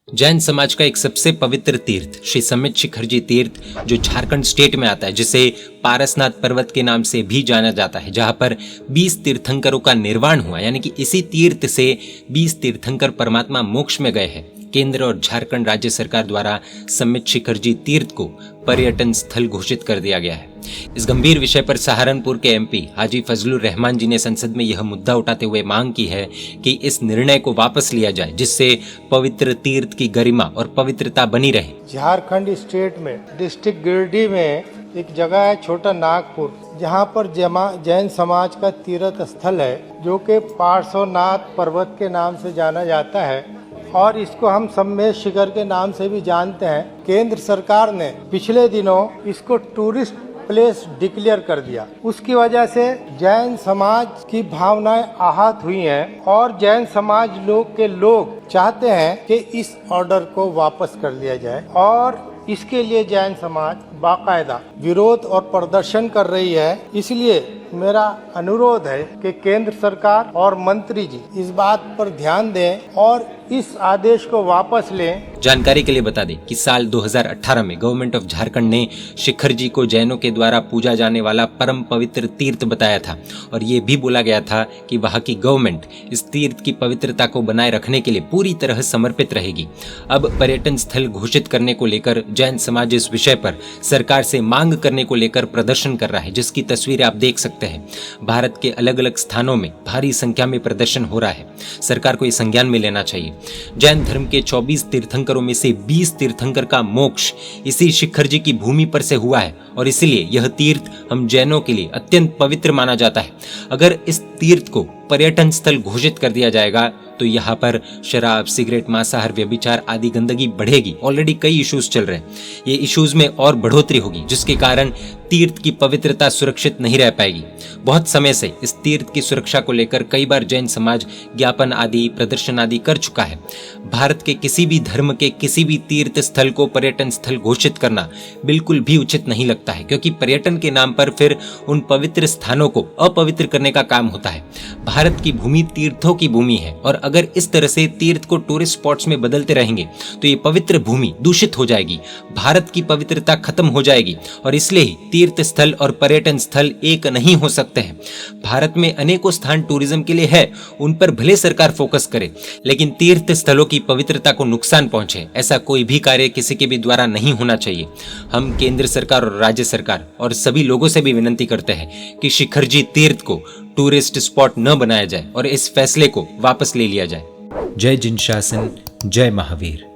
जैन समाज का एक सबसे पवित्र तीर्थ श्री समित शिखर जी तीर्थ जो झारखंड स्टेट में आता है, जिसे पारसनाथ पर्वत के नाम से भी जाना जाता है, जहां पर 20 तीर्थंकरों का निर्वाण हुआ, यानी कि इसी तीर्थ से 20 तीर्थंकर परमात्मा मोक्ष में गए हैं। केंद्र और झारखंड राज्य सरकार द्वारा समित शिखर जी तीर्थ को पर्यटन स्थल घोषित कर दिया गया है। इस गंभीर विषय पर सहारनपुर के एमपी हाजी फजलुर रहमान जी ने संसद में यह मुद्दा उठाते हुए मांग की है कि इस निर्णय को वापस लिया जाए, जिससे पवित्र तीर्थ की गरिमा और पवित्रता बनी रहे। झारखंड स्टेट में डिस्ट्रिक्ट गिरिडीह में एक जगह है छोटा नागपुर, जहाँ पर जैन समाज का तीर्थ स्थल है, जो कि पार्श्वनाथ पर्वत के नाम से जाना जाता है और इसको हम समित शिखर के नाम से भी जानते हैं। केंद्र सरकार ने पिछले दिनों इसको टूरिस्ट प्लेस डिक्लेयर कर दिया। उसकी वजह से जैन समाज की भावनाएं आहत हुई हैं और जैन समाज के लोग चाहते हैं कि इस ऑर्डर को वापस कर लिया जाए और इसके लिए जैन समाज बाकायदा विरोध और प्रदर्शन कर रही है। इसलिए मेरा अनुरोध है कि केंद्र सरकार और मंत्री जी इस बात पर ध्यान दें और इस आदेश को वापस लें। जानकारी के लिए बता दें कि साल 2018 में गवर्नमेंट ऑफ झारखंड ने शिखर जी को जैनों के द्वारा पूजा जाने वाला परम पवित्र तीर्थ बताया था और ये भी बोला गया था कि वहां की गवर्नमेंट इस तीर्थ की पवित्रता को बनाए रखने के लिए पूरी तरह समर्पित रहेगी। अब पर्यटन स्थल घोषित करने को लेकर जैन समाज इस विषय पर सरकार से मांग करने को लेकर प्रदर्शन कर रहा है, जिसकी तस्वीरें आप देख सकते हैं। भारत के अलग अलग स्थानों में भारी संख्या में प्रदर्शन हो रहा है। सरकार को ये संज्ञान में लेना चाहिए। जैन धर्म के 24 तीर्थंकरों में से 20 तीर्थंकर का मोक्ष इसी शिखर जी की भूमि पर से हुआ है और इसलिए यह तीर्थ हम जैनों के लिए अत्यंत पवित्र माना जाता है। अगर इस तीर्थ को पर्यटन स्थल घोषित कर दिया जाएगा तो यहाँ पर शराब, सिगरेट, मांसाहार, व्यभिचार आदि गंदगी बढ़ेगी। ऑलरेडी कई इश्यूज चल रहे हैं, ये इश्यूज में और बढ़ोतरी होगी, जिसके कारण तीर्थ की पवित्रता सुरक्षित नहीं रह पाएगी। बहुत समय से इस तीर्थ की सुरक्षा को लेकर कई बार जैन समाज ज्ञापन आदि, प्रदर्शन आदि कर चुका है। भारत के किसी भी धर्म के किसी भी तीर्थ स्थल को पर्यटन स्थल घोषित करना बिल्कुल भी उचित नहीं लगता है, क्योंकि पर्यटन के नाम पर फिर उन पवित्र स्थानों को अपवित्र करने का काम होता है। भारत की भूमि तीर्थों की भूमि है और अगर इस तरह से तीर्थ को टूरिस्ट स्पॉट्स में बदलते रहेंगे तो ये पवित्र भूमि दूषित हो जाएगी, भारत की पवित्रता खत्म हो जाएगी और इसलिए ही तीर्थ स्थल और पर्यटन स्थल एक नहीं हो सकते हैं। भारत में अनेकों स्थान टूरिज्म के लिए है, उन पर भले सरकार फोकस करे, लेकिन तीर्थ स्थलों की पवित्रता को नुकसान पहुंचे ऐसा कोई भी कार्य किसी के भी द्वारा नहीं होना चाहिए। हम केंद्र सरकार और राज्य सरकार और सभी लोगों से भी विनती करते हैं कि शिखर जी तीर्थ को टूरिस्ट स्पॉट न बनाया जाए और इस फैसले को वापस ले लिया जाए। जय जिन शासन, जय महावीर।